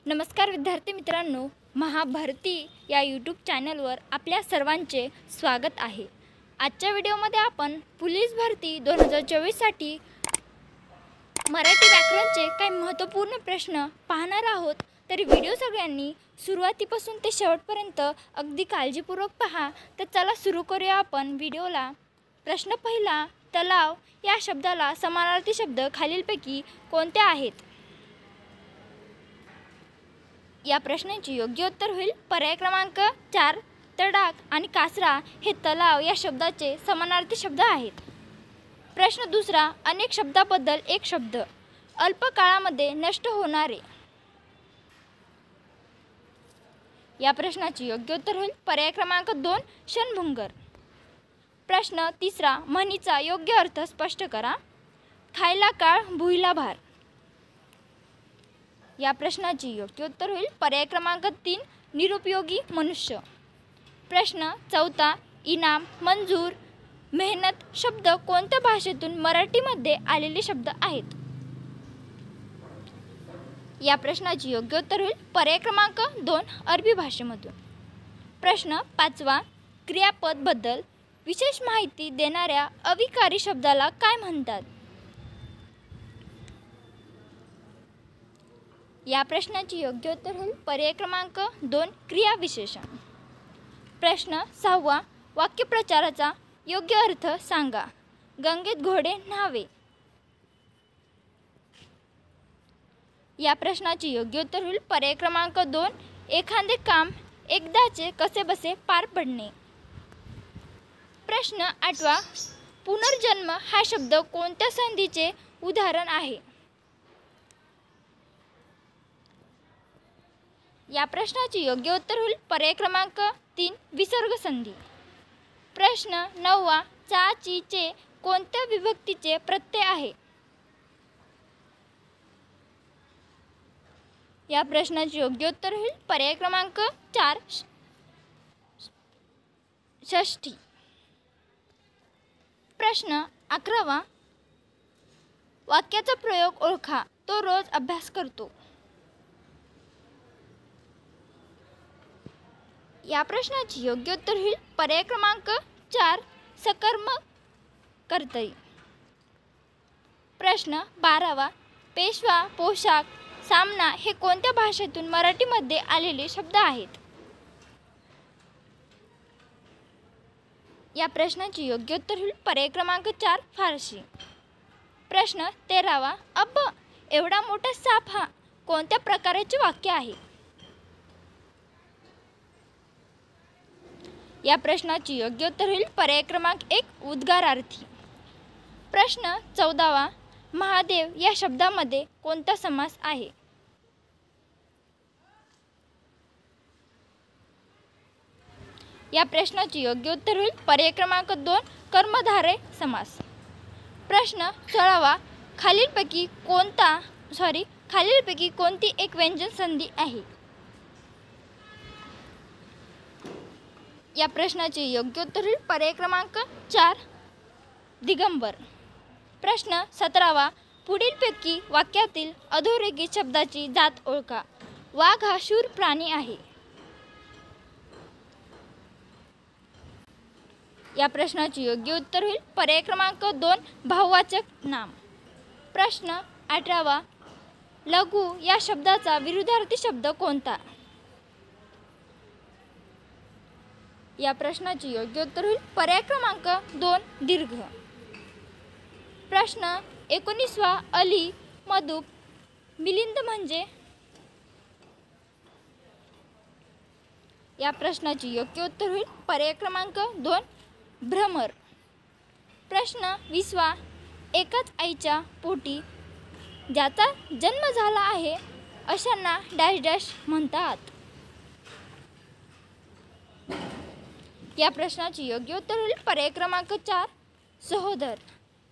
नमस्कार विद्यार्थी मित्रांनो, महाभारती या यूट्यूब चॅनलवर आपल्या सर्वांचे स्वागत आहे। आजच्या व्हिडिओमध्ये आपण पोलीस भरती 2024 साठी मराठी व्याकरणचे काही महत्त्वपूर्ण प्रश्न पाहणार आहोत। तरी व्हिडिओ सगळ्यांनी सुरुवातीपासून ते शेवटपर्यंत अगदी काळजीपूर्वक पहा। तर चला सुरू करूया आपण व्हिडिओला। प्रश्न पहिला, तलाव या शब्दाला समानार्थी शब्द खालीलपैकी कोणते आहेत? या प्रश्नाचे योग्य उत्तर होईल पर्याय क्रमांक 4, तडाख आणि कासरा हे तलाव या शब्दाचे समानार्थी शब्द आहेत। प्रश्न दुसरा, अनेक शब्दाबद्दल एक शब्द, अल्प काळामध्ये नष्ट होणारे। या प्रश्नाचे योग्य उत्तर होईल पर्याय क्रमांक 2, क्षणभंगुर। प्रश्न तिसरा, म्हणीचा योग्य अर्थ स्पष्ट करा। खायला काळ, भुईला भार। या प्रश्नाचे योग्य उत्तर होईल पर्याय क्रमांक 3, निरुपयोगी मनुष्य। प्रश्न चौथा, इनाम, मंजूर, मेहनत शब्द कोणत्या भाषेतून मराठीमध्ये आलेले शब्द आहेत? या प्रश्नाचे योग्य उत्तर होईल पर्याय क्रमांक 2, अरबी भाषेमधून। प्रश्न पाचवा, क्रियापद बद्दल विशेष माहिती देणाऱ्या अविकारी शब्दाला काय म्हणतात? या प्रश्नाचे योग्य उत्तर होईल पर्याय क्रमांक 2, क्रियाविशेषण। प्रश्न सहावा, वाक्यप्रचाराचा योग्य अर्थ सांगा। गंगेत घोडे न्हावे। या प्रश्नाचे योग्य उत्तर होईल पर्याय क्रमांक 2, एखादे काम एकदाचे कसेबसे पार पडणे। प्रश्न आठवा, पुनर्जन्म हा शब्द कोणत्या संधीचे उदाहरण आहे? या प्रश्नाचे योग्य उत्तर होईल पर्याय क्रमांक 3, विसर्ग संधी। प्रश्न नववा, चा, ची, चे कोणत्या विभक्तीचे प्रत्यय आहे? या प्रश्नाचे योग्य उत्तर होईल पर्याय क्रमांक 4, षष्ठी। प्रश्न 11वा, वाक्याचा प्रयोग ओळखा, तो रोज अभ्यास करतो। या प्रश्नाचे योग्य उत्तर होईल पर्याय क्रमांक 4, सकर्मक कर्तरी। प्रश्न 12वा, पेशवा, पोशाख, सामना हे कोणत्या भाषेतून मराठीमध्ये आलेले शब्द आहेत? या प्रश्नाचे योग्य उत्तर होईल पर्याय क्रमांक 4, फारसी। प्रश्न 13वा, अब एवढा मोठा साप हा कोणत्या प्रकारचे वाक्य आहे? या प्रश्नाचे योग्य उत्तर होईल पर्याय क्रमांक 1, उद्गारार्थी। प्रश्न 14वा, महादेव या शब्दामध्ये कोणता समास आहे? या प्रश्नाचे योग्य उत्तर होईल पर्याय क्रमांक 2, कर्मधारय समास। प्रश्न 16वा, खालीलपैकी कोणती एक व्यंजन संधी आहे? या प्रश्नाचे योग्य उत्तर होईल पर्याय क्रमांक 4, दिगंबर। प्रश्न 17वा, पुढीलपैकी वाक्यातील अधोरेखित शब्दाची जात ओळखा। वाघ हा शूर प्राणी आहे। या प्रश्नाचे योग्य उत्तर होईल पर्याय क्रमांक 2, भाववाचक नाम। प्रश्न 18वा, लघु या शब्दाचा विरुद्धार्थी शब्द कोणता? या प्रश्नाचे योग्य उत्तर होईल पर्याय क्रमांक 2, दीर्घ। प्रश्न 19वा, अली, मधुप, मिलिंद म्हणजे? या प्रश्नाचे योग्य उत्तर होईल पर्याय क्रमांक 2, भ्रमर। प्रश्न 20वा, एकाच आईच्या पोटी ज्याचा जन्म झाला आहे अशांना डॅश डॅश म्हणतात। या प्रश्नाचे योग्य उत्तर होईल पर्याय क्रमांक 4, सहोदर।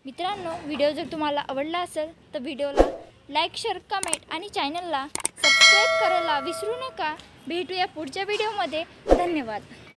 मित्रांनो, व्हिडिओ जर तुम्हाला आवडला असेल तर व्हिडिओला लाईक, शेअर, कमेंट आणि चॅनलला सबस्क्राईब करायला विसरू नका। भेटूया पुढच्या व्हिडिओमध्ये। धन्यवाद।